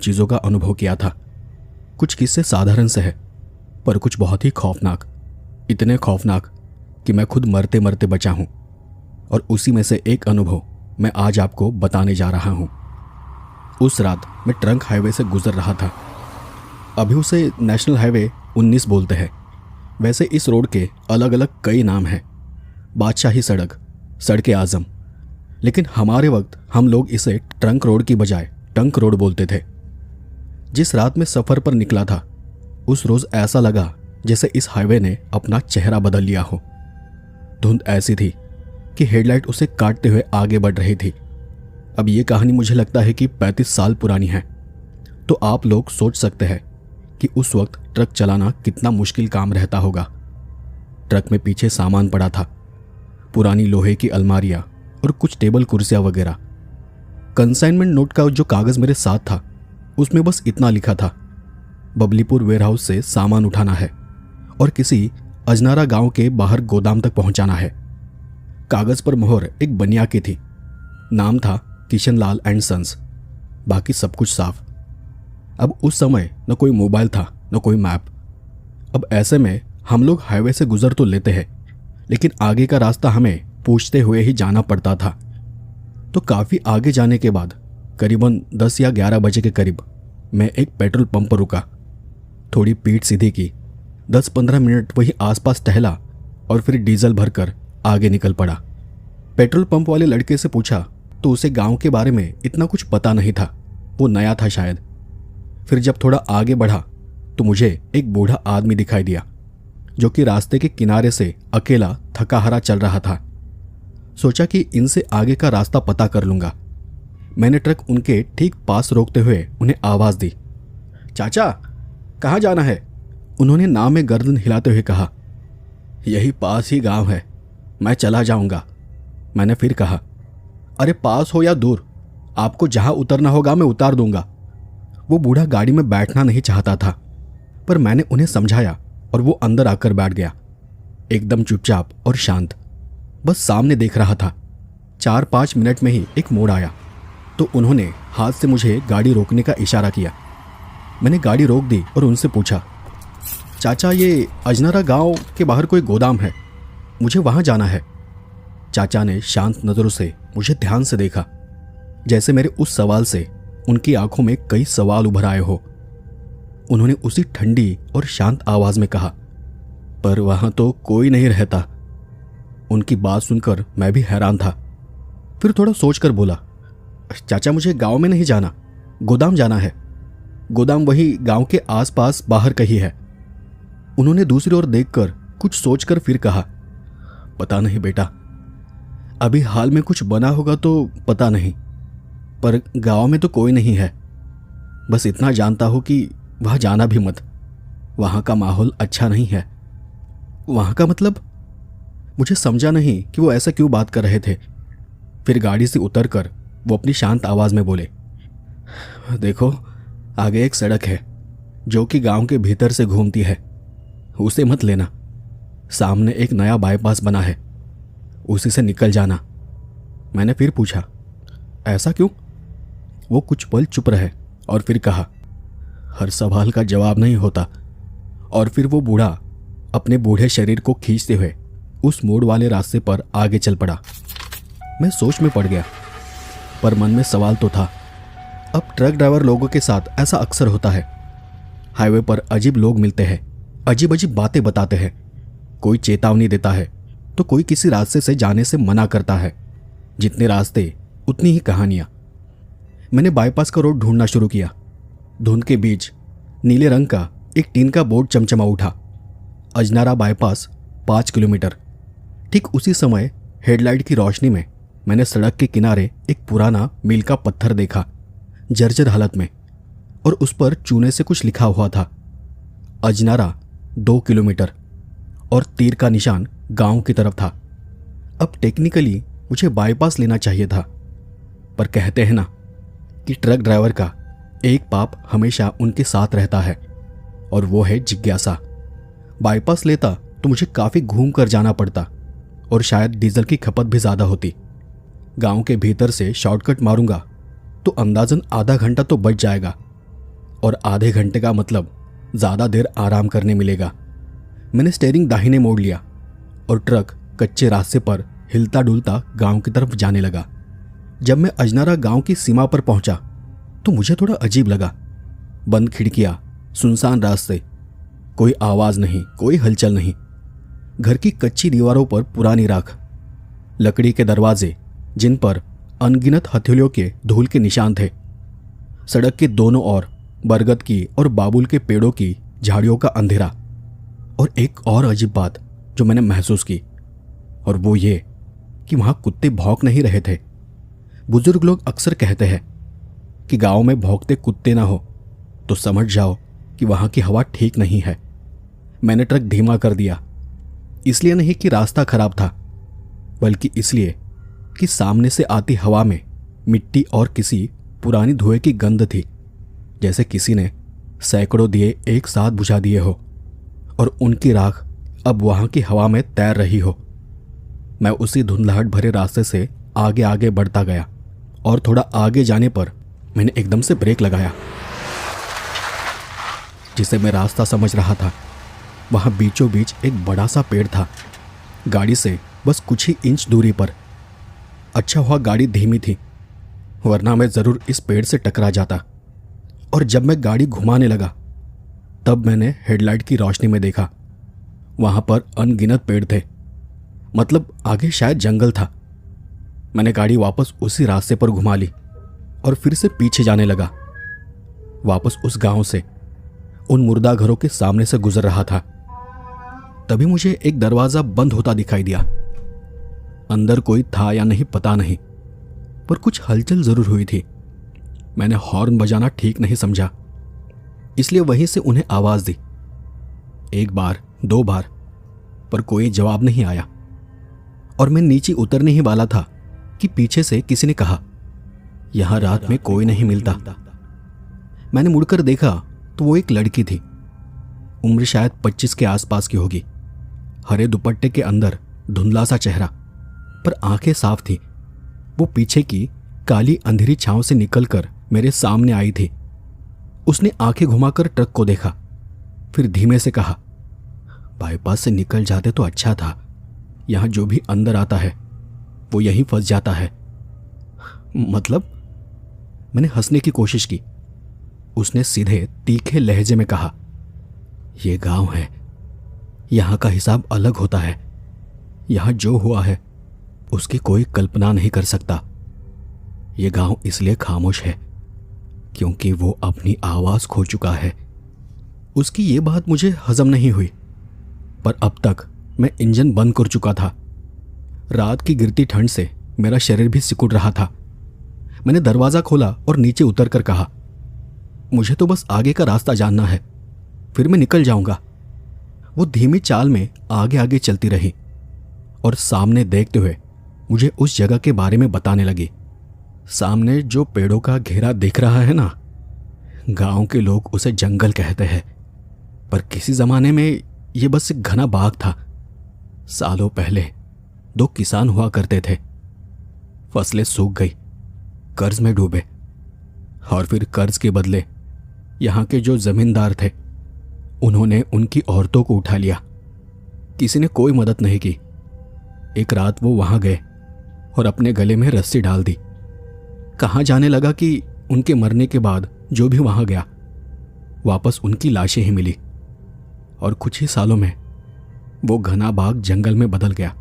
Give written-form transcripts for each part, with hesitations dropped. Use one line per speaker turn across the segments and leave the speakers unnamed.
चीज़ों का अनुभव किया था। कुछ किस्से साधारण से है, पर कुछ बहुत ही खौफनाक, इतने खौफनाक कि मैं खुद मरते मरते बचा हूं। और उसी में से एक अनुभव मैं आज आपको बताने जा रहा हूं। उस रात मैं ट्रंक हाईवे से गुजर रहा था। अभी उसे नेशनल हाईवे 19 बोलते हैं। वैसे इस रोड के अलग अलग कई नाम हैं, बादशाही सड़क, सड़के आजम, लेकिन हमारे वक्त हम लोग इसे ट्रंक रोड की बजाय टंक रोड बोलते थे। जिस रात में सफ़र पर निकला था, उस रोज़ ऐसा लगा जैसे इस हाईवे ने अपना चेहरा बदल लिया हो। धुंध ऐसी थी कि हेडलाइट उसे काटते हुए आगे बढ़ रही थी। अब ये कहानी मुझे लगता है कि 35 साल पुरानी है, तो आप लोग सोच सकते हैं कि उस वक्त ट्रक चलाना कितना मुश्किल काम रहता होगा। ट्रक में पीछे सामान पड़ा था, पुरानी लोहे की अलमारियां और कुछ टेबल कुर्सियां वगैरह। कंसाइनमेंट नोट का जो कागज़ मेरे साथ था, उसमें बस इतना लिखा था, बबलीपुर वेयरहाउस से सामान उठाना है और किसी अजनारा गांव के बाहर गोदाम तक पहुंचाना है। कागज़ पर मोहर एक बनिया की थी, नाम था किशनलाल एंड सन्स, बाकी सब कुछ साफ। अब उस समय न कोई मोबाइल था न कोई मैप। अब ऐसे में हम लोग हाईवे से गुजर तो लेते हैं, लेकिन आगे का रास्ता हमें पूछते हुए ही जाना पड़ता था। तो काफ़ी आगे जाने के बाद करीबन 10 या 11 बजे के करीब मैं एक पेट्रोल पंप पर रुका। थोड़ी पीठ सीधी की, 10-15 मिनट वहीं आसपास टहला और फिर डीजल भरकर आगे निकल पड़ा। पेट्रोल पंप वाले लड़के से पूछा तो उसे गांव के बारे में इतना कुछ पता नहीं था, वो नया था शायद। फिर जब थोड़ा आगे बढ़ा तो मुझे एक बूढ़ा आदमी दिखाई दिया, जो कि रास्ते के किनारे से अकेला थका हारा चल रहा था। सोचा कि इनसे आगे का रास्ता पता कर लूंगा। मैंने ट्रक उनके ठीक पास रोकते हुए उन्हें आवाज़ दी, चाचा कहाँ जाना है? उन्होंने नाव में गर्दन हिलाते हुए कहा, यही पास ही गांव है, मैं चला जाऊंगा। मैंने फिर कहा, अरे पास हो या दूर, आपको जहां उतरना होगा मैं उतार दूंगा। वो बूढ़ा गाड़ी में बैठना नहीं चाहता था, पर मैंने उन्हें समझाया और वो अंदर आकर बैठ गया, एकदम चुपचाप और शांत, बस सामने देख रहा था। 4-5 मिनट में ही एक मोड़ आया तो उन्होंने हाथ से मुझे गाड़ी रोकने का इशारा किया। मैंने गाड़ी रोक दी और उनसे पूछा, चाचा ये अजनारा गांव के बाहर कोई गोदाम है, मुझे वहां जाना है। चाचा ने शांत नज़रों से मुझे ध्यान से देखा, जैसे मेरे उस सवाल से उनकी आंखों में कई सवाल उभर आए हो। उन्होंने उसी ठंडी और शांत आवाज में कहा, पर वहां तो कोई नहीं रहता। उनकी बात सुनकर मैं भी हैरान था। फिर थोड़ा सोचकर बोला, चाचा मुझे गांव में नहीं जाना, गोदाम जाना है। गोदाम वही गांव के आसपास बाहर कहीं है। उन्होंने दूसरी ओर देखकर कुछ सोचकर फिर कहा, पता नहीं बेटा, अभी हाल में कुछ बना होगा तो पता नहीं, पर गांव में तो कोई नहीं है। बस इतना जानता हूं कि वहां जाना भी मत, वहां का माहौल अच्छा नहीं है। वहां का मतलब? मुझे समझा नहीं कि वो ऐसा क्यों बात कर रहे थे। फिर गाड़ी से उतरकर वो अपनी शांत आवाज में बोले, देखो आगे एक सड़क है जो कि गांव के भीतर से घूमती है, उसे मत लेना। सामने एक नया बाईपास बना है, उसी से निकल जाना। मैंने फिर पूछा, ऐसा क्यों? वो कुछ पल चुप रहे और फिर कहा, हर सवाल का जवाब नहीं होता। और फिर वो बूढ़ा अपने बूढ़े शरीर को खींचते हुए उस मोड़ वाले रास्ते पर आगे चल पड़ा। मैं सोच में पड़ गया, पर मन में सवाल तो था। अब ट्रक ड्राइवर लोगों के साथ ऐसा अक्सर होता है। हाईवे पर अजीब लोग मिलते हैं, अजीब अजीब बातें बताते हैं। कोई चेतावनी देता है तो कोई किसी रास्ते से जाने से मना करता है। जितने रास्ते उतनी ही कहानियां। मैंने बाईपास का रोड ढूंढना शुरू किया। धुंध के बीच नीले रंग का एक टीन का बोर्ड चमचमा उठा, अजनारा बाईपास 5 किलोमीटर। ठीक उसी समय हेडलाइट की रोशनी में मैंने सड़क के किनारे एक पुराना मील का पत्थर देखा, जर्जर हालत में, और उस पर चूने से कुछ लिखा हुआ था, अजनारा 2 किलोमीटर, और तीर का निशान गांव की तरफ था। अब टेक्निकली मुझे बाईपास लेना चाहिए था, पर कहते हैं ना कि ट्रक ड्राइवर का एक पाप हमेशा उनके साथ रहता है, और वो है जिज्ञासा। बाईपास लेता तो मुझे काफ़ी घूम कर जाना पड़ता और शायद डीजल की खपत भी ज़्यादा होती। गांव के भीतर से शॉर्टकट मारूंगा तो अंदाजन आधा घंटा तो बच जाएगा, और आधे घंटे का मतलब ज़्यादा देर आराम करने मिलेगा। मैंने स्टीयरिंग दाहिने मोड़ लिया और ट्रक कच्चे रास्ते पर हिलता डुलता गांव की तरफ जाने लगा। जब मैं अजनारा गांव की सीमा पर पहुंचा तो मुझे थोड़ा अजीब लगा। बंद खिड़कियां, सुनसान रास्ते, कोई आवाज नहीं, कोई हलचल नहीं। घर की कच्ची दीवारों पर पुरानी राख, लकड़ी के दरवाजे जिन पर अनगिनत हथेलियों के धूल के निशान थे, सड़क के दोनों ओर बरगद की और बाबुल के पेड़ों की झाड़ियों का अंधेरा। और एक और अजीब बात जो मैंने महसूस की, और वो ये कि वहां कुत्ते भौंक नहीं रहे थे। बुजुर्ग लोग अक्सर कहते हैं कि गांव में भौंकते कुत्ते ना हो तो समझ जाओ कि वहां की हवा ठीक नहीं है। मैंने ट्रक धीमा कर दिया, इसलिए नहीं कि रास्ता खराब था, बल्कि इसलिए कि सामने से आती हवा में मिट्टी और किसी पुरानी धुएं की गंध थी, जैसे किसी ने सैकड़ों दिए एक साथ बुझा दिए हो और उनकी राख अब वहां की हवा में तैर रही हो। मैं उसी धुंधलाहट भरे रास्ते से आगे आगे बढ़ता गया और थोड़ा आगे जाने पर मैंने एकदम से ब्रेक लगाया। जिसे मैं रास्ता समझ रहा था वहां बीचों बीच एक बड़ा सा पेड़ था, गाड़ी से बस कुछ ही इंच दूरी पर। अच्छा हुआ गाड़ी धीमी थी, वरना मैं जरूर इस पेड़ से टकरा जाता। और जब मैं गाड़ी घुमाने लगा तब मैंने हेडलाइट की रोशनी में देखा वहां पर अनगिनत पेड़ थे, मतलब आगे शायद जंगल था। मैंने गाड़ी वापस उसी रास्ते पर घुमा ली और फिर से पीछे जाने लगा, वापस उस गांव से, उन मुर्दा घरों के सामने से गुजर रहा था। तभी मुझे एक दरवाजा बंद होता दिखाई दिया। अंदर कोई था या नहीं पता नहीं, पर कुछ हलचल जरूर हुई थी। मैंने हॉर्न बजाना ठीक नहीं समझा, इसलिए वहीं से उन्हें आवाज दी। एक बार, दो बार, पर कोई जवाब नहीं आया। और मैं नीचे उतरने ही वाला था कि पीछे से किसी ने कहा, यहां रात में कोई नहीं मिलता। मैंने मुड़कर देखा तो वो एक लड़की थी, उम्र शायद 25 के आसपास की होगी। हरे दुपट्टे के अंदर धुंधला सा चेहरा, पर आंखें साफ थी। वो पीछे की काली अंधेरी छांव से निकलकर मेरे सामने आई थी। उसने आंखें घुमाकर ट्रक को देखा, फिर धीमे से कहा, बाईपास से निकल जाते तो अच्छा था, यहां जो भी अंदर आता है वो यहीं फंस जाता है। मतलब? मैंने हंसने की कोशिश की। उसने सीधे तीखे लहजे में कहा, यह गांव है, यहां का हिसाब अलग होता है। यहां जो हुआ है उसकी कोई कल्पना नहीं कर सकता। यह गांव इसलिए खामोश है क्योंकि वो अपनी आवाज खो चुका है। उसकी ये बात मुझे हजम नहीं हुई, पर अब तक मैं इंजन बंद कर चुका था। रात की गिरती ठंड से मेरा शरीर भी सिकुड़ रहा था। मैंने दरवाजा खोला और नीचे उतरकर कहा, मुझे तो बस आगे का रास्ता जानना है, फिर मैं निकल जाऊंगा। वो धीमी चाल में आगे आगे चलती रही और सामने देखते हुए मुझे उस जगह के बारे में बताने लगी। सामने जो पेड़ों का घेरा दिख रहा है ना, गांव के लोग उसे जंगल कहते हैं, पर किसी जमाने में यह बस एक घना बाग था। सालों पहले 2 किसान हुआ करते थे। फसलें सूख गई, कर्ज में डूबे, और फिर कर्ज के बदले यहां के जो जमींदार थे उन्होंने उनकी औरतों को उठा लिया। किसी ने कोई मदद नहीं की। एक रात वो वहां गए और अपने गले में रस्सी डाल दी। कहां जाने लगा कि उनके मरने के बाद जो भी वहां गया वापस उनकी लाशें ही मिली, और कुछ ही सालों में वो घना बाग जंगल में बदल गया।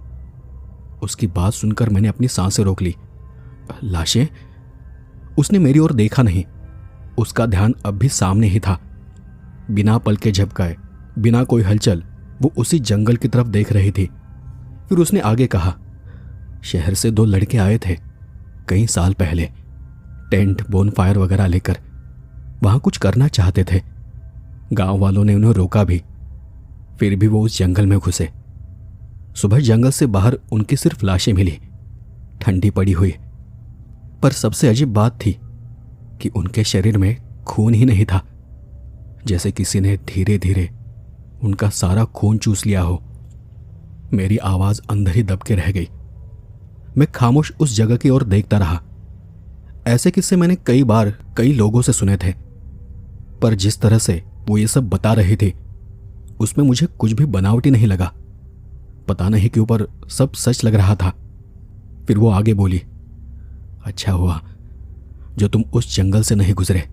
उसकी बात सुनकर मैंने अपनी सांसें रोक ली। लाशें? उसने मेरी ओर देखा नहीं, उसका ध्यान अब भी सामने ही था। बिना पलके झपकाए, बिना कोई हलचल, वो उसी जंगल की तरफ देख रही थी। फिर उसने आगे कहा, शहर से 2 लड़के आए थे कई साल पहले, टेंट बोनफायर वगैरह लेकर। वहां कुछ करना चाहते थे। गांव वालों ने उन्हें रोका भी, फिर भी वो उस जंगल में घुसे। सुबह जंगल से बाहर उनकी सिर्फ लाशें मिली, ठंडी पड़ी हुई। पर सबसे अजीब बात थी कि उनके शरीर में खून ही नहीं था, जैसे किसी ने धीरे धीरे उनका सारा खून चूस लिया हो। मेरी आवाज अंदर ही दबके रह गई। मैं खामोश उस जगह की ओर देखता रहा। ऐसे किस्से मैंने कई बार कई लोगों से सुने थे। पर जिस तरह से वो ये सब बता रहे थे उसमें मुझे कुछ भी बनावटी नहीं लगा। पता नहीं क्यों पर सब सच लग रहा था। फिर वो आगे बोली, अच्छा हुआ जो तुम उस जंगल से नहीं गुजरे,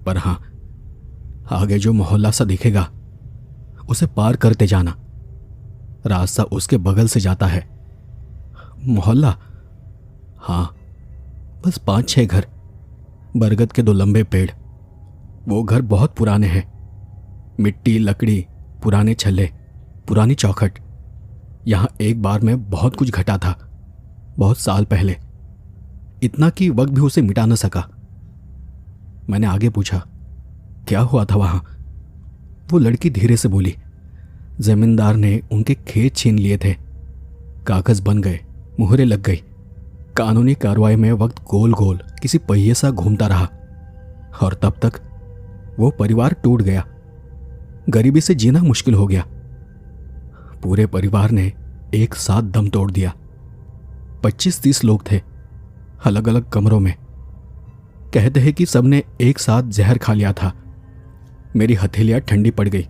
पर हां, आगे जो मोहल्ला सा दिखेगा उसे पार करते जाना। रास्ता उसके बगल से जाता है। मोहल्ला? हां, बस 5-6 घर, बरगद के 2 लंबे पेड़। वो घर बहुत पुराने हैं। मिट्टी, लकड़ी, पुराने छल्ले, पुरानी चौखट। यहां एक बार में बहुत कुछ घटा था, बहुत साल पहले, इतना कि वक्त भी उसे मिटा न सका। मैंने आगे पूछा, क्या हुआ था वहां? वो लड़की धीरे से बोली, जमींदार ने उनके खेत छीन लिए थे। कागज बन गए, मुहरें लग गई। कानूनी कार्रवाई में वक्त गोल गोल किसी पहिए सा घूमता रहा और तब तक वो परिवार टूट गया। गरीबी से जीना मुश्किल हो गया। पूरे परिवार ने एक साथ दम तोड़ दिया। 25-30 लोग थे, अलग अलग कमरों में। कहते हैं कि सबने एक साथ जहर खा लिया था। मेरी हथेलियां ठंडी पड़ गई।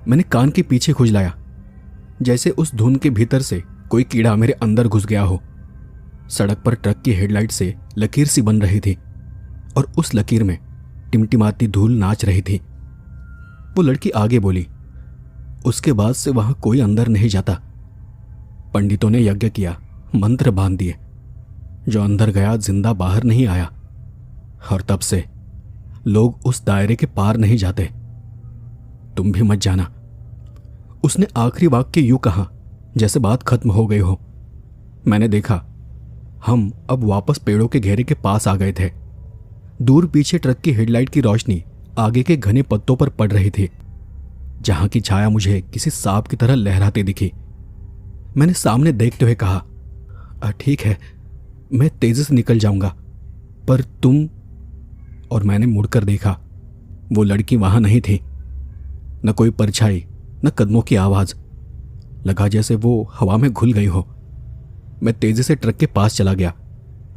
मैंने कान के पीछे खुजलाया, जैसे उस धुंध के भीतर से कोई कीड़ा मेरे अंदर घुस गया हो। सड़क पर ट्रक की हेडलाइट से लकीर सी बन रही थी और उस लकीर में टिमटिमाती धूल नाच रही थी। वो लड़की आगे बोली, उसके बाद से वहां कोई अंदर नहीं जाता। पंडितों ने यज्ञ किया, मंत्र बांध दिए। जो अंदर गया जिंदा बाहर नहीं आया। और तब से लोग उस दायरे के पार नहीं जाते। तुम भी मत जाना। उसने आखिरी वाक्य यूं कहा जैसे बात खत्म हो गई हो। मैंने देखा, हम अब वापस पेड़ों के घेरे के पास आ गए थे। दूर पीछे ट्रक की हेडलाइट की रोशनी आगे के घने पत्तों पर पड़ रही थी, जहां की छाया मुझे किसी सांप की तरह लहराती दिखी। मैंने सामने देखते हुए कहा, ठीक है, मैं तेजी से निकल जाऊंगा, पर तुम। और मैंने मुड़कर देखा, वो लड़की वहां नहीं थी। न कोई परछाई, न कदमों की आवाज। लगा जैसे वो हवा में घुल गई हो। मैं तेजी से ट्रक के पास चला गया,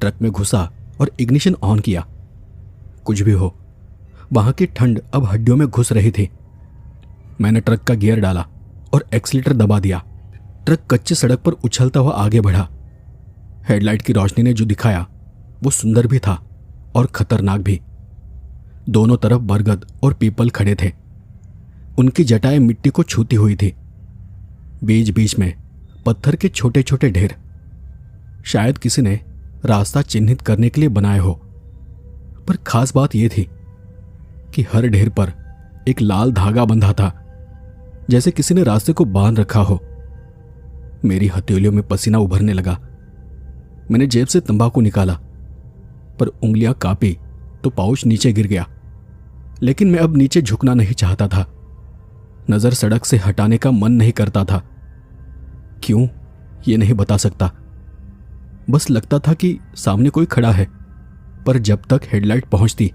ट्रक में घुसा और इग्निशन ऑन किया। कुछ भी हो, वहां की ठंड अब हड्डियों में घुस रही थी। मैंने ट्रक का गियर डाला और एक्सीलेटर दबा दिया। ट्रक कच्ची सड़क पर उछलता हुआ आगे बढ़ा। हेडलाइट की रोशनी ने जो दिखाया वो सुंदर भी था और खतरनाक भी। दोनों तरफ बरगद और पीपल खड़े थे। उनकी जटाएं मिट्टी को छूती हुई थी। बीच बीच में पत्थर के छोटे छोटे ढेर, शायद किसी ने रास्ता चिन्हित करने के लिए बनाए हो। पर खास बात यह थी कि हर ढेर पर एक लाल धागा बंधा था, जैसे किसी ने रास्ते को बांध रखा हो। मेरी हथेलियों में पसीना उभरने लगा। मैंने जेब से तंबाकू निकाला, पर उंगलियां कांपी तो पाउच नीचे गिर गया। लेकिन मैं अब नीचे झुकना नहीं चाहता था। नजर सड़क से हटाने का मन नहीं करता था। क्यों, ये नहीं बता सकता। बस लगता था कि सामने कोई खड़ा है, पर जब तक हेडलाइट पहुंचती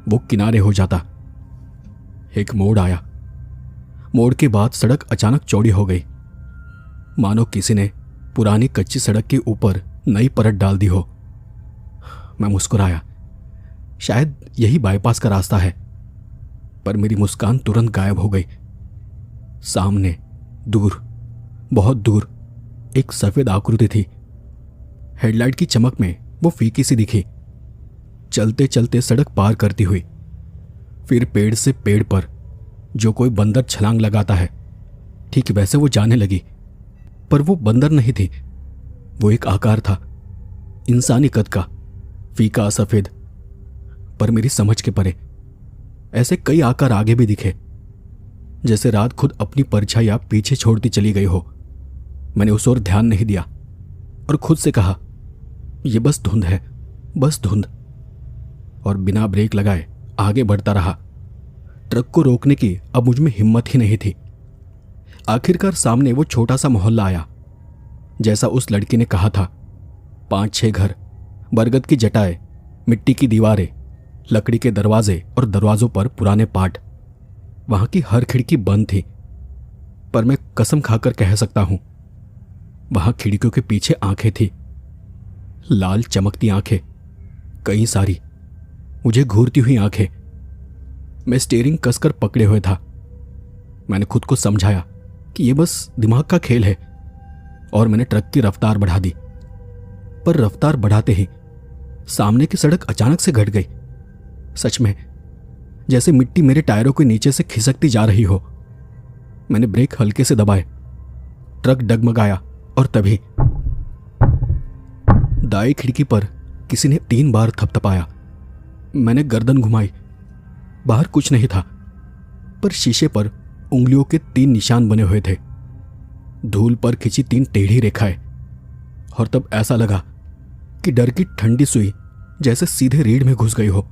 वो किनारे हो जाता। एक मोड़ आया। मोड़ के बाद सड़क अचानक चौड़ी हो गई, मानो किसी ने पुरानी कच्ची सड़क के ऊपर नई परत डाल दी हो। मैं मुस्कुराया, शायद यही बाईपास का रास्ता है। पर मेरी मुस्कान तुरंत गायब हो गई। सामने दूर, बहुत दूर, एक सफेद आकृति थी। हेडलाइट की चमक में वो फीकी सी दिखी, चलते चलते सड़क पार करती हुई। फिर पेड़ से पेड़ पर जो कोई बंदर छलांग लगाता है, ठीक वैसे वो जाने लगी। पर वो बंदर नहीं थी, वो एक आकार था, इंसानी कद का, फीका सफेद, पर मेरी समझ के परे। ऐसे कई आकार आगे भी दिखे, जैसे रात खुद अपनी परछाइयां पीछे छोड़ती चली गई हो। मैंने उस ओर ध्यान नहीं दिया और खुद से कहा, यह बस धुंध है, बस धुंध। और बिना ब्रेक लगाए आगे बढ़ता रहा। ट्रक को रोकने की अब मुझ में हिम्मत ही नहीं थी। आखिरकार सामने वो छोटा सा मोहल्ला आया, जैसा उस लड़की ने कहा था। 5-6 घर, बरगद की जटाएं, मिट्टी की दीवारें, लकड़ी के दरवाजे और दरवाजों पर पुराने पाट। वहां की हर खिड़की बंद थी, पर मैं कसम खाकर कह सकता हूं वहां खिड़कियों के पीछे आंखें थी, लाल चमकती आंखें, कई सारी, मुझे घूरती हुई आंखें। मैं स्टीयरिंग कसकर पकड़े हुए था। मैंने खुद को समझाया कि यह बस दिमाग का खेल है और मैंने ट्रक की रफ्तार बढ़ा दी। पर रफ्तार बढ़ाते ही सामने की सड़क अचानक से घट गई। सच में जैसे मिट्टी मेरे टायरों के नीचे से खिसकती जा रही हो। मैंने ब्रेक हल्के से दबाए, ट्रक डगमगाया और तभी दाई खिड़की पर किसी ने 3 बार थपथपाया। मैंने गर्दन घुमाई। बाहर कुछ नहीं था, पर शीशे पर उंगलियों के 3 निशान बने हुए थे, धूल पर खिंची 3 टेढ़ी रेखाएं। और तब ऐसा लगा कि डर की ठंडी सुई जैसे सीधे रीढ़ में घुस गई हो।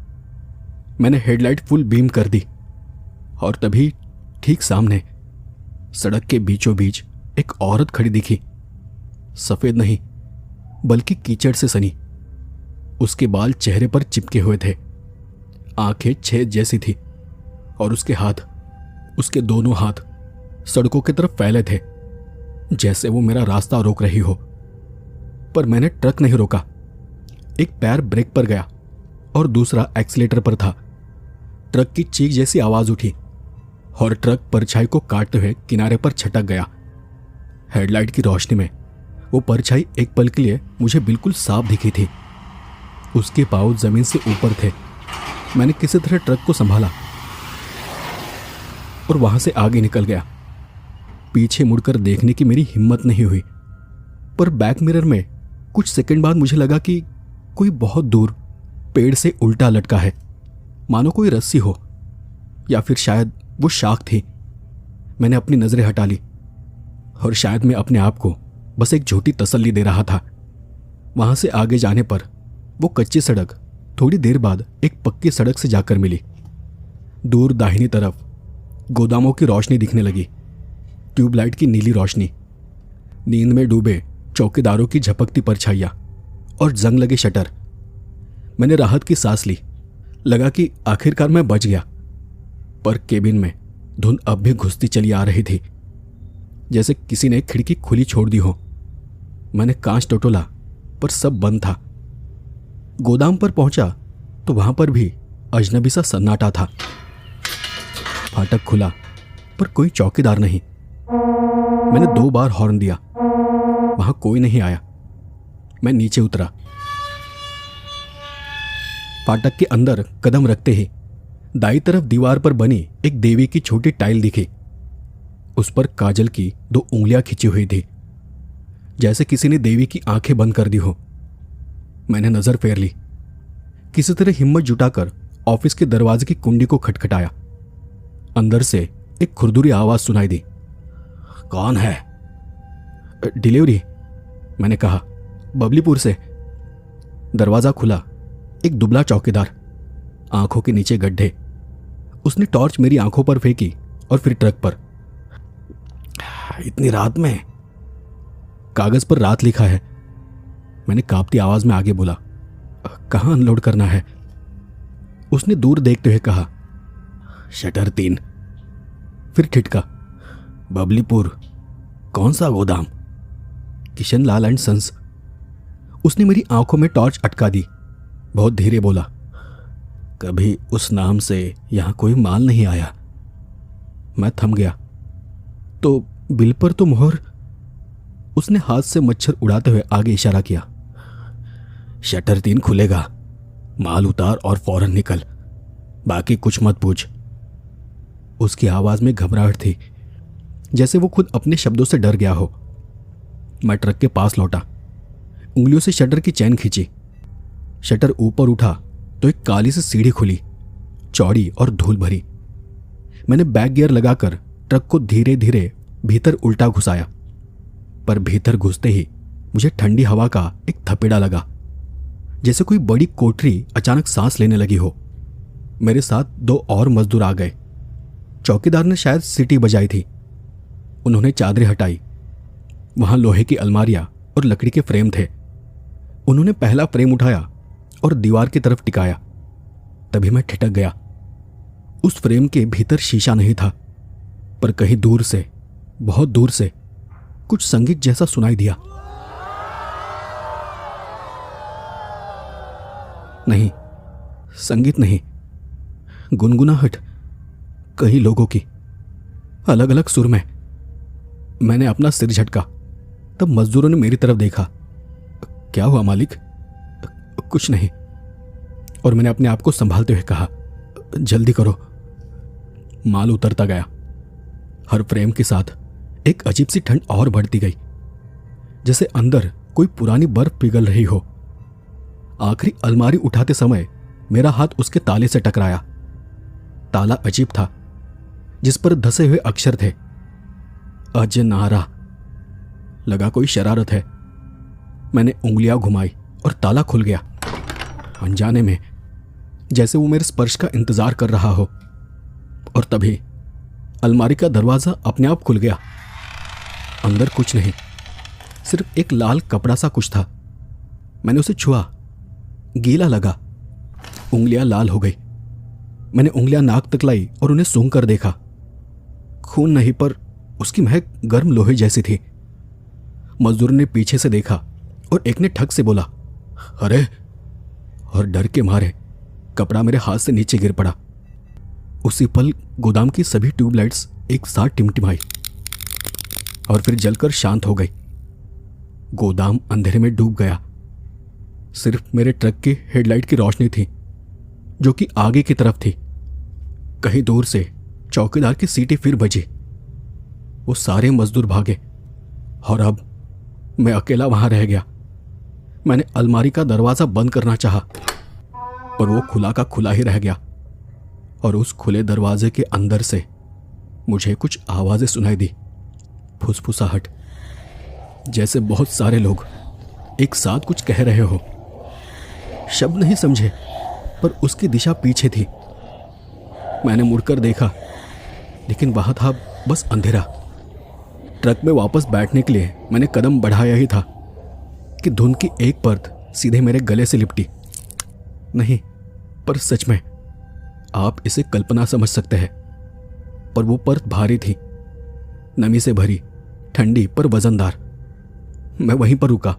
मैंने हेडलाइट फुल बीम कर दी और तभी ठीक सामने सड़क के बीचों बीच एक औरत खड़ी दिखी। सफेद नहीं बल्कि कीचड़ से सनी। उसके बाल चेहरे पर चिपके हुए थे, आंखें छेद जैसी थी और उसके दोनों हाथ सड़कों की तरफ फैले थे, जैसे वो मेरा रास्ता रोक रही हो। पर मैंने ट्रक नहीं रोका। एक पैर ब्रेक पर गया और दूसरा एक्सीलेटर पर था। ट्रक की चीख जैसी आवाज उठी और ट्रक परछाई को काटते हुए किनारे पर छटक गया। हेडलाइट की रोशनी में वो परछाई एक पल के लिए मुझे बिल्कुल साफ दिखी थी। उसके पाँव जमीन से ऊपर थे। मैंने किसी तरह ट्रक को संभाला और वहां से आगे निकल गया। पीछे मुड़कर देखने की मेरी हिम्मत नहीं हुई, पर बैक मिरर में कुछ सेकंड बाद मुझे लगा कि कोई बहुत दूर पेड़ से उल्टा लटका है, मानो कोई रस्सी हो, या फिर शायद वो शाख थी। मैंने अपनी नजरें हटा ली और शायद मैं अपने आप को बस एक झूठी तसल्ली दे रहा था। वहां से आगे जाने पर वो कच्ची सड़क थोड़ी देर बाद एक पक्की सड़क से जाकर मिली। दूर दाहिनी तरफ गोदामों की रोशनी दिखने लगी, ट्यूबलाइट की नीली रोशनी, नींद में डूबे चौकीदारों की झपकती परछाइयां और जंग लगे शटर। मैंने राहत की सांस ली। लगा कि आखिरकार मैं बच गया, पर केबिन में धुंध अब भी घुसती चली आ रही थी, जैसे किसी ने खिड़की खुली छोड़ दी हो। मैंने कांच टटोला पर सब बंद था। गोदाम पर पहुंचा तो वहां पर भी अजनबी सा सन्नाटा था। फाटक खुला पर कोई चौकीदार नहीं। मैंने 2 बार हॉर्न दिया, वहां कोई नहीं आया। मैं नीचे उतरा। फाटक के अंदर कदम रखते ही दाईं तरफ दीवार पर बनी एक देवी की छोटी टाइल दिखी। उस पर काजल की 2 उंगलियां खिंची हुई थी, जैसे किसी ने देवी की आंखें बंद कर दी हो। मैंने नजर फेर ली। किसी तरह हिम्मत जुटाकर ऑफिस के दरवाजे की कुंडी को खटखटाया। अंदर से एक खुरदुरी आवाज सुनाई दी। कौन है? डिलीवरी, मैंने कहा, बबलीपुर से। दरवाजा खुला। एक दुबला चौकीदार, आंखों के नीचे गड्ढे। उसने टॉर्च मेरी आंखों पर फेंकी और फिर ट्रक पर। इतनी रात में? कागज पर रात लिखा है, मैंने कांपती आवाज में आगे बोला। कहां अनलोड करना है? उसने दूर देखते हुए कहा, शटर 3। फिर ठिठका, बबलीपुर, कौन सा गोदाम? Kishan Lal and sons. उसने मेरी आंखों में टॉर्च अटका दी। बहुत धीरे बोला, कभी उस नाम से यहां कोई माल नहीं आया। मैं थम गया। तो बिल पर तो मोहर। उसने हाथ से मच्छर उड़ाते हुए आगे इशारा किया। शटर 3 खुलेगा, माल उतार और फौरन निकल, बाकी कुछ मत पूछ। उसकी आवाज में घबराहट थी, जैसे वो खुद अपने शब्दों से डर गया हो। मैं ट्रक के पास लौटा, उंगलियों से शटर की चैन खींची। शटर ऊपर उठा तो एक काली सी सीढ़ी खुली, चौड़ी और धूल भरी। मैंने बैक गियर लगाकर ट्रक को धीरे धीरे भीतर उल्टा घुसाया, पर भीतर घुसते ही मुझे ठंडी हवा का एक थपेड़ा लगा, जैसे कोई बड़ी कोठरी अचानक सांस लेने लगी हो। मेरे साथ 2 और मजदूर आ गए। चौकीदार ने शायद सीटी बजाई थी। उन्होंने चादरें हटाई। वहां लोहे की अलमारियां और लकड़ी के फ्रेम थे। उन्होंने पहला फ्रेम उठाया और दीवार की तरफ टिकाया। तभी मैं ठिठक गया। उस फ्रेम के भीतर शीशा नहीं था, पर कहीं दूर से, बहुत दूर से कुछ संगीत जैसा सुनाई दिया। नहीं, संगीत नहीं, गुनगुनाहट, कई लोगों की, अलग अलग सुर में। मैंने अपना सिर झटका, तब मजदूरों ने मेरी तरफ देखा। क्या हुआ मालिक? कुछ नहीं। और मैंने अपने आप को संभालते हुए कहा, जल्दी करो। माल उतरता गया। हर फ्रेम के साथ एक अजीब सी ठंड और बढ़ती गई, जैसे अंदर कोई पुरानी बर्फ पिघल रही हो। आखिरी अलमारी उठाते समय मेरा हाथ उसके ताले से टकराया। ताला अजीब था, जिस पर धसे हुए अक्षर थे, अजनारा। लगा कोई शरारत है। मैंने उंगलियां घुमाई और ताला खुल गया। अनजाने में, जैसे वो मेरे स्पर्श का इंतजार कर रहा हो। और तभी अलमारी का दरवाजा अपने आप खुल गया। अंदर कुछ नहीं, सिर्फ एक लाल कपड़ा सा कुछ था। मैंने उसे छुआ, गीला लगा। उंगलियां लाल हो गई। मैंने उंगलियां नाक तक लाई और उन्हें सूंघ कर देखा। खून नहीं, पर उसकी महक गर्म लोहे जैसी थी। मजदूर ने पीछे से देखा और एक ने ठग से बोला, अरे! और डर के मारे कपड़ा मेरे हाथ से नीचे गिर पड़ा। उसी पल गोदाम की सभी ट्यूबलाइट्स एक साथ टिमटिमाई और फिर जलकर शांत हो गई। गोदाम अंधेरे में डूब गया। सिर्फ मेरे ट्रक की हेडलाइट की रोशनी थी, जो कि आगे की तरफ थी। कहीं दूर से चौकीदार की सीटी फिर बजी। वो सारे मजदूर भागे और अब मैं अकेला वहां रह गया। मैंने अलमारी का दरवाजा बंद करना चाहा, पर वो खुला का खुला ही रह गया। और उस खुले दरवाजे के अंदर से मुझे कुछ आवाजें सुनाई दी। फुसफुसाहट, जैसे बहुत सारे लोग एक साथ कुछ कह रहे हो। शब्द नहीं समझे, पर उसकी दिशा पीछे थी। मैंने मुड़कर देखा, लेकिन वहां था बस अंधेरा। ट्रक में वापस बैठने के लिए मैंने कदम बढ़ाया ही था कि धुंध की एक परत सीधे मेरे गले से लिपटी। नहीं, पर सच में आप इसे कल्पना समझ सकते हैं, पर वो परत भारी थी, नमी से भरी, ठंडी पर वजनदार। मैं वहीं पर रुका।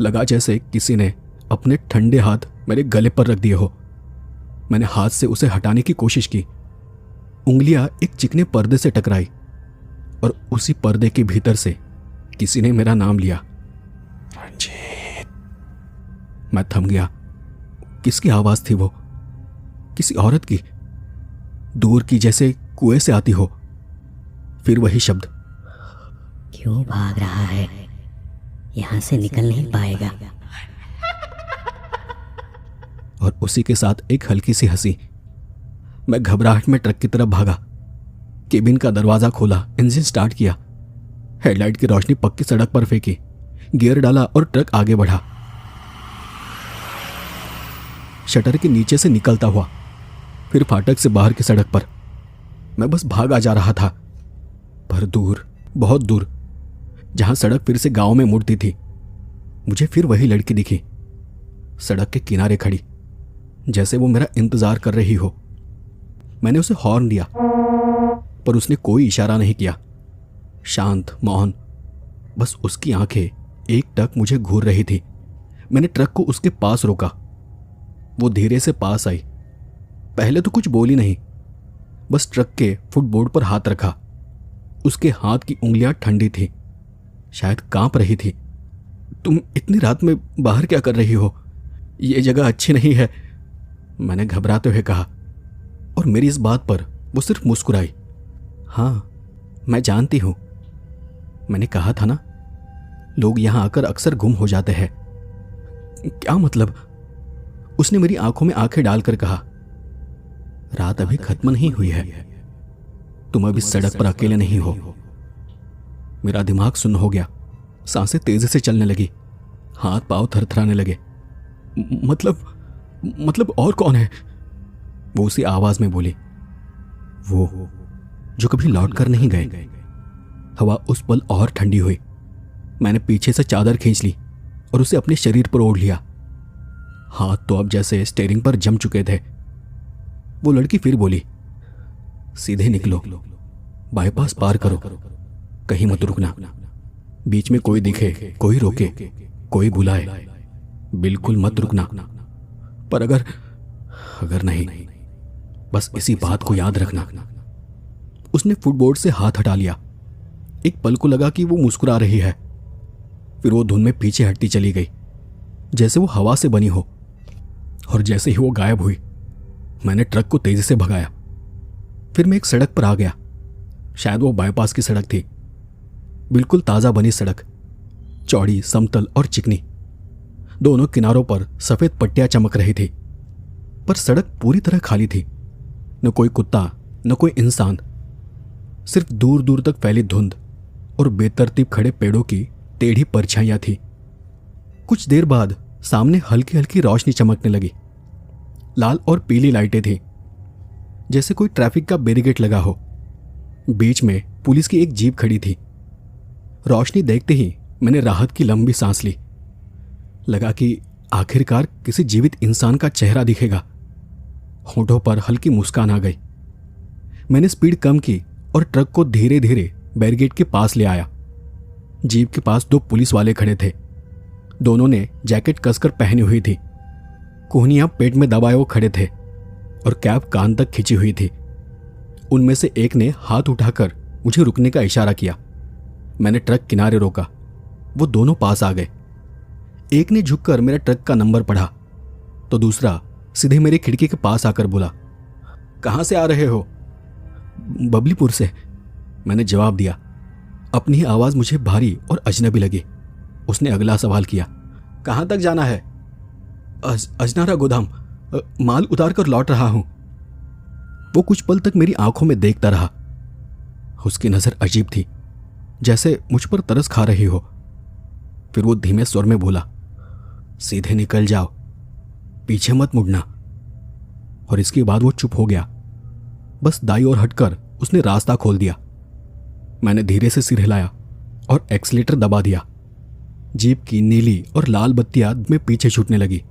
लगा जैसे किसी ने अपने ठंडे हाथ मेरे गले पर रख दिए हो। मैंने हाथ से उसे हटाने की कोशिश की। उंगलियां एक चिकने पर्दे से टकराई और उसी पर्दे के भीतर से किसी ने मेरा नाम लिया, रंजीत। मैं थम गया। किसकी आवाज थी वो? किसी औरत की, दूर की, जैसे कुएं से आती हो। फिर वही शब्द,
क्यों भाग रहा है? यहां से निकल नहीं पाएगा।
और उसी के साथ एक हल्की सी हंसी। मैं घबराहट में ट्रक की तरफ भागा। केबिन का दरवाजा खोला, इंजन स्टार्ट किया, हेडलाइट की रोशनी पक्की सड़क पर फेंकी, गियर डाला और ट्रक आगे बढ़ा। शटर के नीचे से निकलता हुआ, फिर फाटक से बाहर की सड़क पर। मैं बस भागा जा रहा था, पर दूर, बहुत दूर, जहां सड़क फिर से गांव में मुड़ती थी, मुझे फिर वही लड़की दिखी, सड़क के किनारे खड़ी, जैसे वो मेरा इंतजार कर रही हो। मैंने उसे हॉर्न दिया, पर उसने कोई इशारा नहीं किया। शांत, मौन, बस उसकी आंखें एक टक मुझे घूर रही थी। मैंने ट्रक को उसके पास रोका। वो धीरे से पास आई। पहले तो कुछ बोली नहीं, बस ट्रक के फुटबोर्ड पर हाथ रखा। उसके हाथ की उंगलियां ठंडी थी, शायद कांप रही थी। तुम इतनी रात में बाहर क्या कर रही हो? ये जगह अच्छी नहीं है, मैंने घबराते हुए कहा। और मेरी इस बात पर वो सिर्फ मुस्कुराई। हाँ, मैं जानती हूं, मैंने कहा था ना, लोग यहां आकर अक्सर गुम हो जाते हैं। क्या मतलब? उसने मेरी आंखों में आंखें डालकर कहा, रात अभी खत्म नहीं हुई है, तुम अभी सड़क पर अकेले नहीं हो। मेरा दिमाग सुन्न हो गया, सांसें तेजी से चलने लगी, हाथ पांव थरथराने लगे। मतलब और कौन है? वो उसी आवाज में बोली, वो जो कभी लौट कर नहीं गए। हवा उस पल और ठंडी हुई। मैंने पीछे से चादर खींच ली और उसे अपने शरीर पर ओढ़ लिया। हाथ तो अब जैसे स्टीयरिंग पर जम चुके थे। वो लड़की फिर बोली, सीधे निकलो, बाईपास पार करो, कहीं मत रुकना। बीच में कोई दिखे, कोई रोके, कोई बुलाए, बिल्कुल मत रुकना। पर अगर नहीं, बस इसी बात को याद रखना, उसने फुटबोर्ड से हाथ हटा लिया। एक पल को लगा कि वो मुस्कुरा रही है, फिर वो धुन में पीछे हटती चली गई, जैसे वो हवा से बनी हो। और जैसे ही वो गायब हुई, मैंने ट्रक को तेजी से भगाया। फिर मैं एक सड़क पर आ गया। शायद वो बाईपास की सड़क थी, बिल्कुल ताज़ा बनी सड़क, चौड़ी, समतल और चिकनी। दोनों किनारों पर सफ़ेद पट्टियां चमक रही थी, पर सड़क पूरी तरह खाली थी। न कोई कुत्ता, न कोई इंसान, सिर्फ दूर दूर तक फैली धुंध और बेतरतीब खड़े पेड़ों की टेढ़ी परछाइयां थी। कुछ देर बाद सामने हल्की हल्की रोशनी चमकने लगी। लाल और पीली लाइटें थी, जैसे कोई ट्रैफिक का बैरिकेड लगा हो। बीच में पुलिस की एक जीप खड़ी थी। रोशनी देखते ही मैंने राहत की लंबी सांस ली। लगा कि आखिरकार किसी जीवित इंसान का चेहरा दिखेगा। होठों पर हल्की मुस्कान आ गई। मैंने स्पीड कम की और ट्रक को धीरे धीरे बैरिकेड के पास ले आया। जीप के पास 2 पुलिस वाले खड़े थे। दोनों ने जैकेट कसकर पहनी हुई थी, कोहनियां पेट में दबाए वो खड़े थे और कैप कान तक खिंची हुई थी। उनमें से एक ने हाथ उठाकर मुझे रुकने का इशारा किया। मैंने ट्रक किनारे रोका। वो दोनों पास आ गए। एक ने झुककर मेरा ट्रक का नंबर पढ़ा, तो दूसरा सीधे मेरी खिड़की के पास आकर बोला, कहाँ से आ रहे हो? बबलीपुर से, मैंने जवाब दिया। अपनी ही आवाज़ मुझे भारी और अजनबी लगी। उसने अगला सवाल किया, कहाँ तक जाना है? अजनारा गोदाम, माल उतार कर लौट रहा हूं। वो कुछ पल तक मेरी आंखों में देखता रहा। उसकी नज़र अजीब थी, जैसे मुझ पर तरस खा रही हो। फिर वो धीमे स्वर में बोला, सीधे निकल जाओ, पीछे मत मुड़ना। और इसके बाद वो चुप हो गया। बस दाईं ओर हटकर उसने रास्ता खोल दिया। मैंने धीरे से सिर हिलाया और एक्सीलेटर दबा दिया। जीप की नीली और लाल बत्तियां में पीछे छूटने लगी।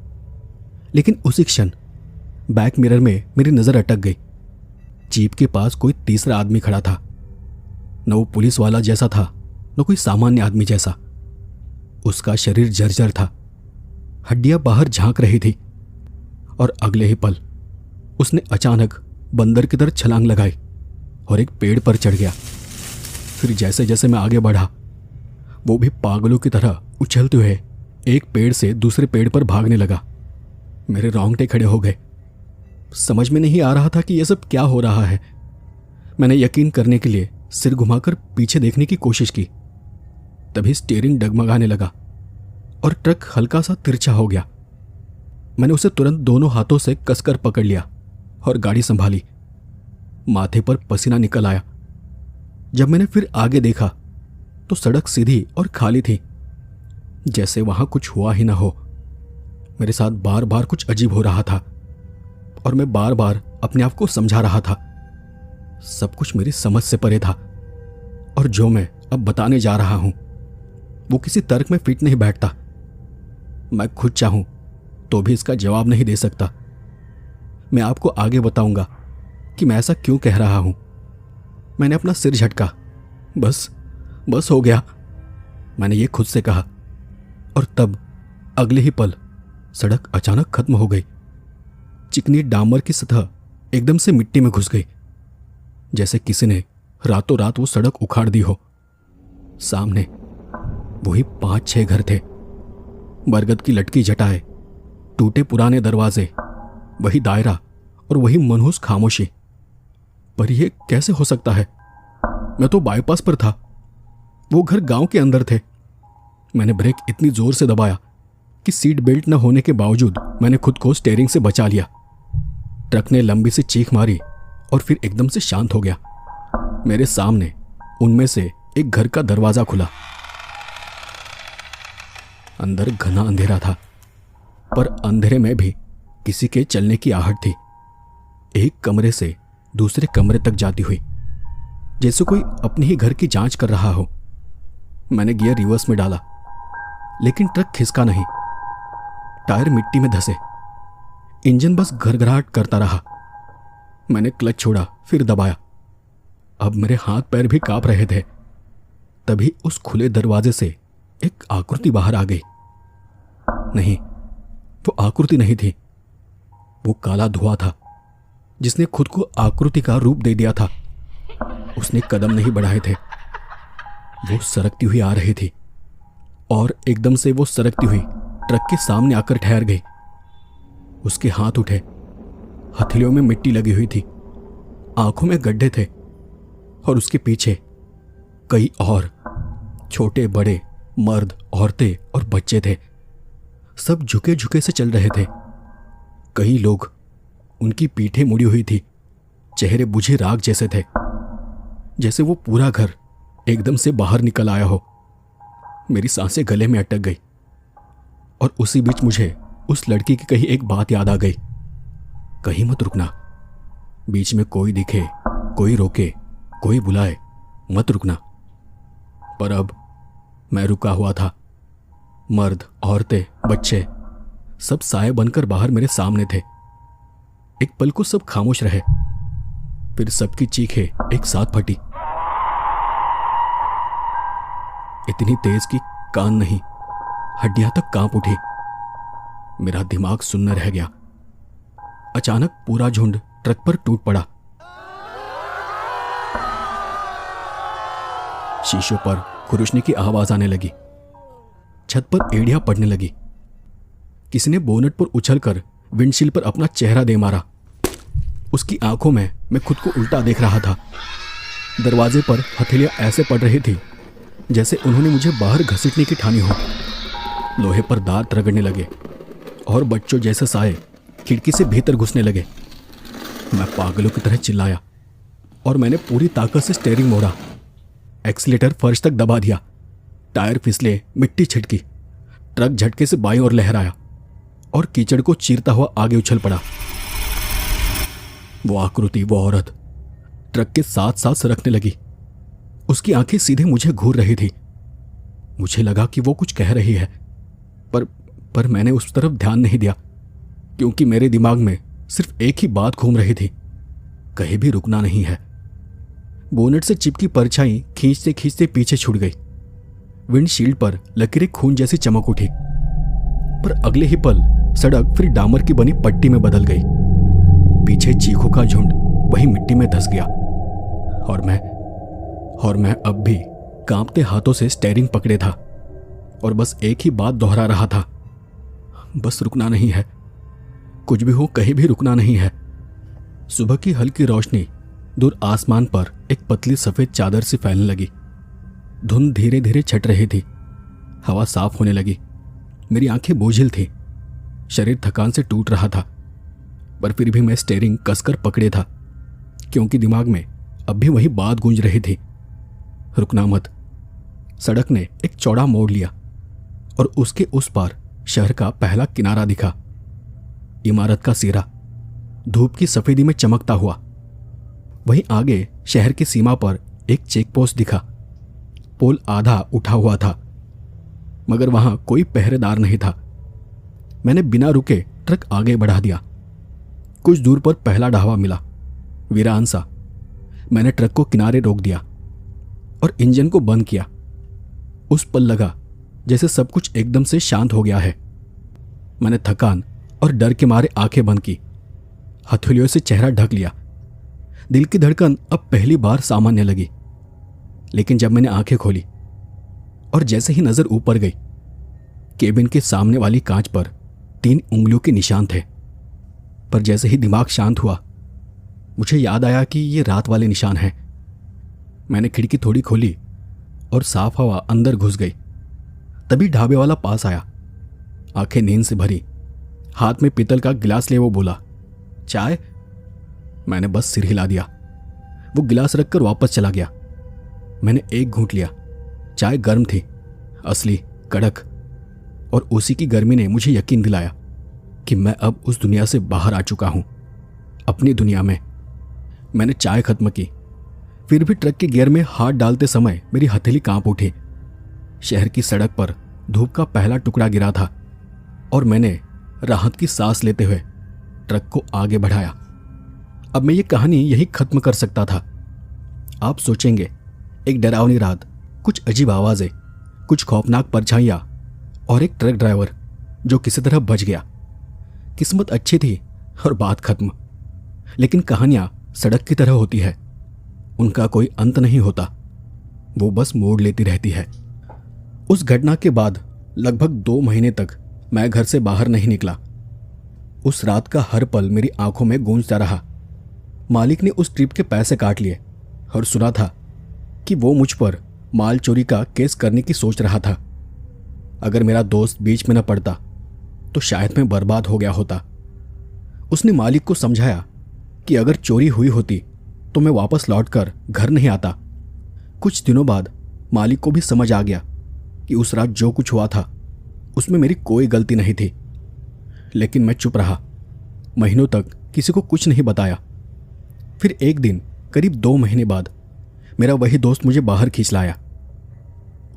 लेकिन उसी क्षण बैक मिरर में मेरी नज़र अटक गई। जीप के पास कोई तीसरा आदमी खड़ा था। न वो पुलिस वाला जैसा था, न कोई सामान्य आदमी जैसा। उसका शरीर जर्जर था, हड्डियां बाहर झांक रही थी। और अगले ही पल उसने अचानक बंदर की तरह छलांग लगाई और एक पेड़ पर चढ़ गया। फिर जैसे जैसे मैं आगे बढ़ा, वो भी पागलों की तरह उछलते हुए एक पेड़ से दूसरे पेड़ पर भागने लगा। मेरे रोंगटे खड़े हो गए। समझ में नहीं आ रहा था कि यह सब क्या हो रहा है। मैंने यकीन करने के लिए सिर घुमाकर पीछे देखने की कोशिश की। तभी स्टीयरिंग डगमगाने लगा और ट्रक हल्का सा तिरछा हो गया। मैंने उसे तुरंत दोनों हाथों से कसकर पकड़ लिया और गाड़ी संभाली। माथे पर पसीना निकल आया। जब मैंने फिर आगे देखा तो सड़क सीधी और खाली थी, जैसे वहां कुछ हुआ ही ना हो। मेरे साथ बार बार कुछ अजीब हो रहा था और मैं बार बार अपने आप को समझा रहा था। सब कुछ मेरी समझ से परे था और जो मैं अब बताने जा रहा हूं वो किसी तर्क में फिट नहीं बैठता। मैं खुद चाहूं तो भी इसका जवाब नहीं दे सकता। मैं आपको आगे बताऊंगा कि मैं ऐसा क्यों कह रहा हूं। मैंने अपना सिर झटका। बस हो गया, मैंने ये खुद से कहा। और तब अगले ही पल सड़क अचानक खत्म हो गई। चिकनी डामर की सतह एकदम से मिट्टी में घुस गई, जैसे किसी ने रातों रात वो सड़क उखाड़ दी हो। सामने वही 5-6 घर थे, बरगद की लटकी जटाएं, टूटे पुराने दरवाजे, वही दायरा और वही मनहूस खामोशी। पर यह कैसे हो सकता है? मैं तो बाईपास पर था, वो घर गांव के अंदर थे। मैंने ब्रेक इतनी जोर से दबाया कि सीट बेल्ट न होने के बावजूद मैंने खुद को स्टीयरिंग से बचा लिया। ट्रक ने लंबी सी चीख मारी और फिर एकदम से शांत हो गया। मेरे सामने उनमें से एक घर का दरवाजा खुला। अंदर घना अंधेरा था, पर अंधेरे में भी किसी के चलने की आहट थी, एक कमरे से दूसरे कमरे तक जाती हुई, जैसे कोई अपने ही घर की जांच कर रहा हो। मैंने गियर रिवर्स में डाला, लेकिन ट्रक खिसका नहीं। टायर मिट्टी में धंसे, इंजन बस घरघराहट करता रहा। मैंने क्लच छोड़ा, फिर दबाया। अब मेरे हाथ पैर भी कांप रहे थे। तभी उस खुले दरवाजे से एक आकृति बाहर आ गई। नहीं, वो आकृति नहीं थी, वो काला धुआं था जिसने खुद को आकृति का रूप दे दिया था। उसने कदम नहीं बढ़ाए थे। वो सरकती हुई आ रही थी और एकदम से वो सरकती हुई ट्रक के सामने आकर ठहर गई। उसके हाथ उठे, हथेलियों में मिट्टी लगी हुई थी, आंखों में गड्ढे थे और उसके पीछे कई और छोटे बड़े मर्द, औरतें और बच्चे थे। सब झुके झुके से चल रहे थे। कई लोग, उनकी पीठें मुड़ी हुई थी, चेहरे बुझे राख जैसे थे, जैसे वो पूरा घर एकदम से बाहर निकल आया हो। मेरी सांसें गले में अटक गई और उसी बीच मुझे उस लड़की की कही एक बात याद आ गई। कहीं मत रुकना, बीच में कोई दिखे, कोई रोके, कोई बुलाए, मत रुकना। पर अब मैं रुका हुआ था। मर्द, औरतें, बच्चे सब साए बनकर बाहर मेरे सामने थे। एक पल को सब खामोश रहे, फिर सबकी चीखें एक साथ फटी, इतनी तेज कि कान नहीं, हड्डियां तक कांप उठी। मेरा दिमाग सुन्न रह गया। अचानक पूरा झुंड ट्रक पर टूट पड़ा। शीशों पर खुरुशने की आवाज आने लगी, छत पर एड़ियां पड़ने लगी। किसी ने बोनट पर उछलकर विंडशील्ड पर अपना चेहरा दे मारा। उसकी आंखों में मैं खुद को उल्टा देख रहा था। दरवाजे पर हथेलियां ऐसे पड़ रही थी जैसे उन्होंने मुझे बाहर घसीटने की ठानी हो। लोहे पर दांत रगड़ने लगे और बच्चों जैसे साए खिड़की से भीतर घुसने लगे। मैं पागलों की तरह चिल्लाया और मैंने पूरी ताकत से स्टीयरिंग मोड़ा। एक्सीलेटर फर्श तक दबा दिया। टायर फिसले, मिट्टी छिटकी। ट्रक झटके से बाईं ओर लहराया और कीचड़ को चीरता हुआ आगे उछल पड़ा। वो आकृति, वो औरत ट्रक के साथ साथ सरकने लगी। उसकी आंखें सीधे मुझे घूर रही थी। मुझे लगा कि वो कुछ कह रही है, पर मैंने उस तरफ ध्यान नहीं दिया, क्योंकि मेरे दिमाग में सिर्फ एक ही बात घूम रही थी, कहीं भी रुकना नहीं है। बोनेट से चिपकी परछाई खींचते खींचते पीछे छूट गई। विंडशील्ड पर लकीरें खून जैसी चमक उठी, पर अगले ही पल सड़क फिर डामर की बनी पट्टी में बदल गई। पीछे चीखों का झुंड वही मिट्टी में धंस गया और मैं अब भी कांपते हाथों से स्टीयरिंग पकड़े था और बस एक ही बात दोहरा रहा था, बस रुकना नहीं है, कुछ भी हो कहीं भी रुकना नहीं है। सुबह की हल्की रोशनी दूर आसमान पर एक पतली सफेद चादर से फैलने लगी। धुंध धीरे धीरे छट रही थी। हवा साफ होने लगी। मेरी आंखें बोझिल थी, शरीर थकान से टूट रहा था, पर फिर भी मैं स्टीयरिंग कसकर पकड़े था, क्योंकि दिमाग में अब भी वही बात गूंज रही थी, रुकना मत। सड़क ने एक चौड़ा मोड़ लिया और उसके उस पार शहर का पहला किनारा दिखा। इमारत का सिरा धूप की सफेदी में चमकता हुआ। वहीं आगे शहर की सीमा पर एक चेक पोस्ट दिखा। पोल आधा उठा हुआ था, मगर वहां कोई पहरेदार नहीं था। मैंने बिना रुके ट्रक आगे बढ़ा दिया। कुछ दूर पर पहला ढाबा मिला, वीरान सा। मैंने ट्रक को किनारे रोक दिया और इंजन को बंद किया। उस पल लगा जैसे सब कुछ एकदम से शांत हो गया है। मैंने थकान और डर के मारे आंखें बंद की, हथेलियों से चेहरा ढक लिया। दिल की धड़कन अब पहली बार सामान्य लगी। लेकिन जब मैंने आंखें खोली और जैसे ही नजर ऊपर गई, केबिन के सामने वाली कांच पर 3 उंगलियों के निशान थे। पर जैसे ही दिमाग शांत हुआ, मुझे याद आया कि ये रात वाले निशान हैं। मैंने खिड़की थोड़ी खोली और साफ हवा अंदर घुस गई। तभी ढाबे वाला पास आया, आंखें नींद से भरी, हाथ में पीतल का गिलास लिए वो बोला, चाय? मैंने बस सिर हिला दिया। वो गिलास रखकर वापस चला गया। मैंने एक घूंट लिया। चाय गर्म थी, असली, कड़क, और उसी की गर्मी ने मुझे यकीन दिलाया कि मैं अब उस दुनिया से बाहर आ चुका हूं, अपनी दुनिया में। मैंने चाय खत्म की। फिर भी ट्रक के गियर में हाथ डालते समय मेरी हथेली कांप उठी। शहर की सड़क पर धूप का पहला टुकड़ा गिरा था और मैंने राहत की सांस लेते हुए ट्रक को आगे बढ़ाया। अब मैं ये कहानी यही खत्म कर सकता था। आप सोचेंगे, एक डरावनी रात, कुछ अजीब आवाजें, कुछ खौफनाक परछाइयां और एक ट्रक ड्राइवर जो किसी तरह बच गया। किस्मत अच्छी थी और बात खत्म। लेकिन कहानियां सड़क की तरह होती है, उनका कोई अंत नहीं होता, वो बस मोड़ लेती रहती है। उस घटना के बाद लगभग 2 महीने तक मैं घर से बाहर नहीं निकला। उस रात का हर पल मेरी आंखों में गूंजता रहा। मालिक ने उस ट्रिप के पैसे काट लिए और सुना था कि वो मुझ पर माल चोरी का केस करने की सोच रहा था। अगर मेरा दोस्त बीच में न पड़ता तो शायद मैं बर्बाद हो गया होता। उसने मालिक को समझाया कि अगर चोरी हुई होती तो मैं वापस लौटकर घर नहीं आता। कुछ दिनों बाद मालिक को भी समझ आ गया कि उस रात जो कुछ हुआ था उसमें मेरी कोई गलती नहीं थी। लेकिन मैं चुप रहा, महीनों तक किसी को कुछ नहीं बताया। फिर एक दिन करीब 2 महीने बाद मेरा वही दोस्त मुझे बाहर खींच लाया।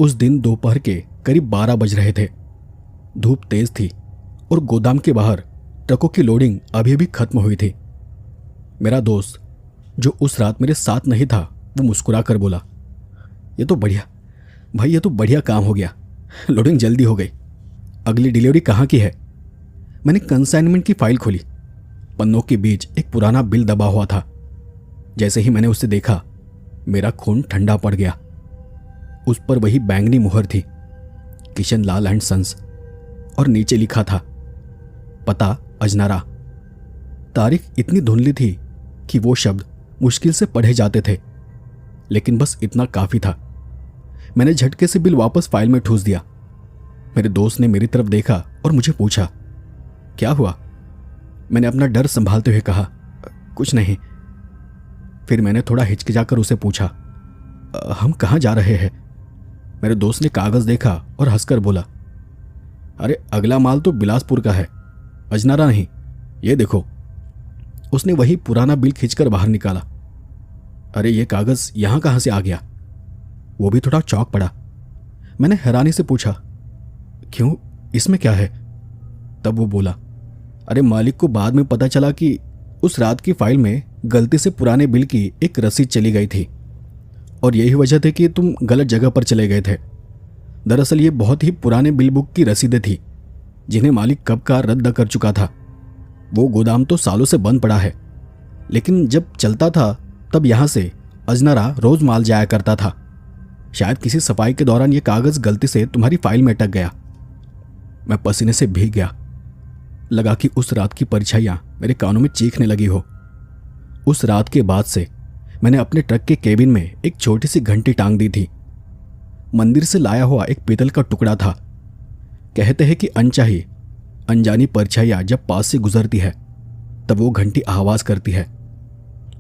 उस दिन दोपहर के करीब 12 बज रहे थे। धूप तेज थी और गोदाम के बाहर ट्रकों की लोडिंग अभी अभी खत्म हुई थी। मेरा दोस्त जो उस रात मेरे साथ नहीं था वो मुस्कुरा कर बोला, ये तो बढ़िया भाई, ये तो बढ़िया काम हो गया, लोडिंग जल्दी हो गई। अगली डिलीवरी कहाँ की है? मैंने कंसाइनमेंट की फाइल खोली। पन्नों के बीच एक पुराना बिल दबा हुआ था। जैसे ही मैंने उसे देखा मेरा खून ठंडा पड़ गया। उस पर वही बैंगनी मुहर थी, किशन लाल एंड सन्स, और नीचे लिखा था पता अजनारा। तारीख इतनी धुंधली थी कि वो शब्द मुश्किल से पढ़े जाते थे, लेकिन बस इतना काफी था। मैंने झटके से बिल वापस फाइल में ठूस दिया। मेरे दोस्त ने मेरी तरफ देखा और मुझे पूछा, क्या हुआ? मैंने अपना डर संभालते हुए कहा, कुछ नहीं। फिर मैंने थोड़ा हिचकिचाकर उसे पूछा, हम कहाँ जा रहे हैं? मेरे दोस्त ने कागज देखा और हंसकर बोला, अरे अगला माल तो बिलासपुर का है, अजनारा नहीं, ये देखो। उसने वही पुराना बिल खींचकर बाहर निकाला। अरे ये कागज यहां कहां से आ गया? वो भी थोड़ा चौंक पड़ा। मैंने हैरानी से पूछा, क्यों, इसमें क्या है? तब वो बोला, अरे मालिक को बाद में पता चला कि उस रात की फाइल में गलती से पुराने बिल की एक रसीद चली गई थी और यही वजह थी कि तुम गलत जगह पर चले गए थे। दरअसल ये बहुत ही पुराने बिल बुक की रसीदें थी जिन्हें मालिक कब का रद्द कर चुका था। वो गोदाम तो सालों से बंद पड़ा है, लेकिन जब चलता था तब यहाँ से अजनारा रोज माल जाया करता था। शायद किसी सफाई के दौरान ये कागज गलती से तुम्हारी फाइल में अटक गया। मैं पसीने से भीग गया। लगा कि उस रात की परछाइयां मेरे कानों में चीखने लगी हो। उस रात के बाद से मैंने अपने ट्रक के केबिन में एक छोटी सी घंटी टांग दी थी। मंदिर से लाया हुआ एक पीतल का टुकड़ा था। कहते हैं कि अनचाही अनजानी परछाइयां जब पास से गुजरती है तब वो घंटी आवाज करती है।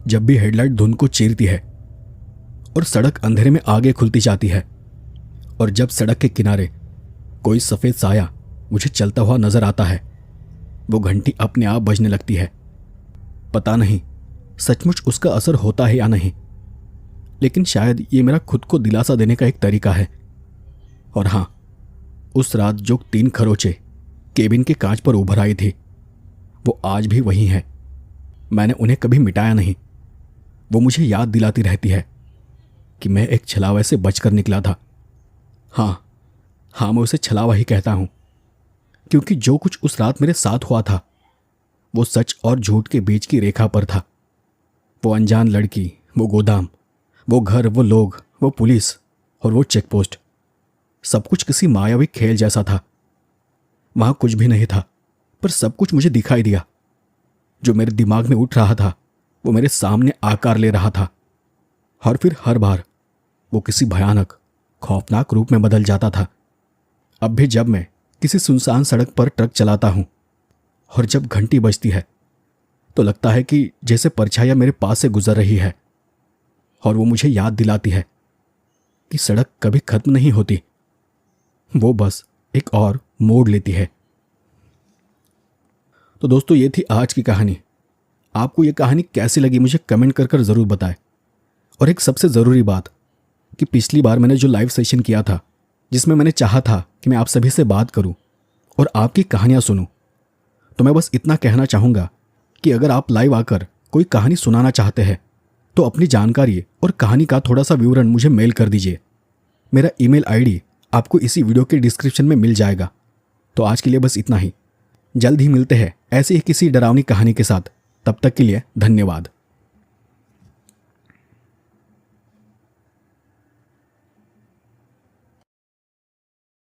जब भी हेडलाइट धुंध को चीरती है और सड़क अंधेरे में आगे खुलती जाती है, और जब सड़क के किनारे कोई सफेद साया मुझे चलता हुआ नजर आता है, वो घंटी अपने आप बजने लगती है। पता नहीं सचमुच उसका असर होता है या नहीं, लेकिन शायद ये मेरा खुद को दिलासा देने का एक तरीका है। और हाँ, उस रात जो 3 खरोंचे केबिन के कांच पर उभर आई थी वो आज भी वही है। मैंने उन्हें कभी मिटाया नहीं। वो मुझे याद दिलाती रहती है कि मैं एक छलावे से बचकर निकला था। हाँ, मैं उसे छलावा ही कहता हूं, क्योंकि जो कुछ उस रात मेरे साथ हुआ था वो सच और झूठ के बीच की रेखा पर था। वो अनजान लड़की, वो गोदाम, वो घर, वो लोग, वो पुलिस और वो चेकपोस्ट, सब कुछ किसी मायावी खेल जैसा था। वहां कुछ भी नहीं था, पर सब कुछ मुझे दिखाई दिया। जो मेरे दिमाग में उठ रहा था वो मेरे सामने आकार ले रहा था, और फिर हर बार वो किसी भयानक खौफनाक रूप में बदल जाता था। अब भी जब मैं किसी सुनसान सड़क पर ट्रक चलाता हूं और जब घंटी बजती है तो लगता है कि जैसे परछाइयां मेरे पास से गुजर रही है, और वो मुझे याद दिलाती है कि सड़क कभी खत्म नहीं होती, वो बस एक और मोड़ लेती है। तो दोस्तों, ये थी आज की कहानी। आपको ये कहानी कैसी लगी मुझे कमेंट कर ज़रूर बताएं। और एक सबसे ज़रूरी बात कि पिछली बार मैंने जो लाइव सेशन किया था जिसमें मैंने चाहा था कि मैं आप सभी से बात करूं और आपकी कहानियां सुनूं, तो मैं बस इतना कहना चाहूँगा कि अगर आप लाइव आकर कोई कहानी सुनाना चाहते हैं तो अपनी जानकारी और कहानी का थोड़ा सा विवरण मुझे मेल कर दीजिए। मेरा ईमेल आईडी आपको इसी वीडियो के डिस्क्रिप्शन में मिल जाएगा। तो आज के लिए बस इतना ही। जल्द ही मिलते हैं ऐसे ही किसी डरावनी कहानी के साथ। तब तक के लिए धन्यवाद।